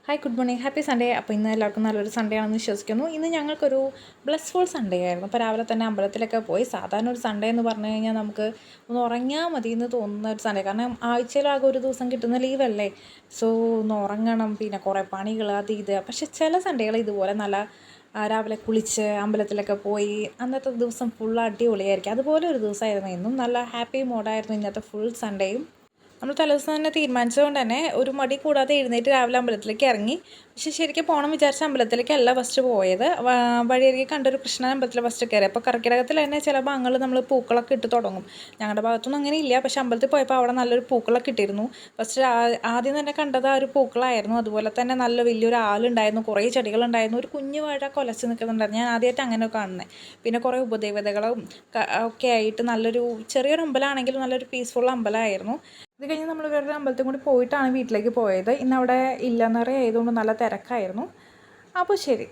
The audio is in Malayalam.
Hi good morning happy Sunday. അപ്പോൾ ഇന്ന് എല്ലാവർക്കും നല്ലൊരു സൺഡേ ആണെന്ന് വിശ്വസിക്കുന്നു. ഇന്ന് ഞങ്ങൾക്കൊരു ബ്ലെസ്ഫുൾ സൺഡേ ആയിരുന്നു. അപ്പോൾ രാവിലെ തന്നെ അമ്പലത്തിലൊക്കെ പോയി. സാധാരണ ഒരു സൺഡേ എന്ന് പറഞ്ഞു കഴിഞ്ഞാൽ നമുക്ക് ഒന്ന് ഉറങ്ങിയാൽ മതി എന്ന് തോന്നുന്ന ഒരു സൺഡേ. കാരണം ആഴ്ചയിലാകെ ഒരു ദിവസം കിട്ടുന്ന ലീവല്ലേ. സോ ഒന്ന് ഉറങ്ങണം, പിന്നെ കുറേ പണികൾ അത് ഇത്. പക്ഷെ ചില സൺഡേകൾ ഇതുപോലെ നല്ല രാവിലെ കുളിച്ച് അമ്പലത്തിലൊക്കെ പോയി അന്നത്തെ ദിവസം ഫുൾ അടിപൊളിയായിരിക്കും. അതുപോലെ ഒരു ദിവസമായിരുന്നു ഇന്നും. നല്ല ഹാപ്പി മൂഡായിരുന്നു ഇന്നത്തെ ഫുൾ സൺഡേയും. നമ്മൾ തലേദിവസം തന്നെ തീരുമാനിച്ചതുകൊണ്ട് തന്നെ ഒരു മടി കൂടാതെ എഴുന്നേറ്റ് രാവിലെ അമ്പലത്തിലേക്ക് ഇറങ്ങി. പക്ഷേ ശരിക്കും പോകണം വിചാരിച്ച അമ്പലത്തിലേക്കല്ല ഫസ്റ്റ് പോയത്. വഴിയരികെ കണ്ടൊരു കൃഷ്ണൻ അമ്പലത്തിൽ ഫസ്റ്റ് കയറി. അപ്പോൾ കർക്കിടകത്തിൽ തന്നെ ചില ഭാഗങ്ങൾ നമ്മൾ പൂക്കളൊക്കെ ഇട്ട് തുടങ്ങും. ഞങ്ങളുടെ ഭാഗത്തൊന്നും അങ്ങനെ ഇല്ല. പക്ഷേ അമ്പലത്തിൽ പോയപ്പോൾ അവിടെ നല്ലൊരു പൂക്കളൊക്കെ ഇട്ടിരുന്നു. ഫസ്റ്റ് ആദ്യം തന്നെ കണ്ടത് ആ ഒരു പൂക്കളായിരുന്നു. അതുപോലെ തന്നെ നല്ല വലിയൊരു ആളുണ്ടായിരുന്നു, കുറേ ചെടികളുണ്ടായിരുന്നു, ഒരു കുഞ്ഞു വാഴ കൊലച്ച് നിൽക്കുന്നുണ്ടായിരുന്നു. ഞാൻ ആദ്യമായിട്ട് അങ്ങനെ കാണുന്നത്. പിന്നെ കുറേ ഉപദേവതകളും ഒക്കെ ആയിട്ട് നല്ലൊരു ചെറിയൊരു അമ്പലമാണെങ്കിലും നല്ലൊരു പീസ്ഫുൾ അമ്പലമായിരുന്നു. ഇത് കഴിഞ്ഞ് നമ്മൾ വേറൊരു അമ്പലത്തിൽ കൂടി പോയിട്ടാണ് വീട്ടിലേക്ക് പോയത്. ഇന്നവിടെ ഇല്ലന്നറി ആയതുകൊണ്ട് നല്ല തിരക്കായിരുന്നു. അപ്പോൾ ശരി.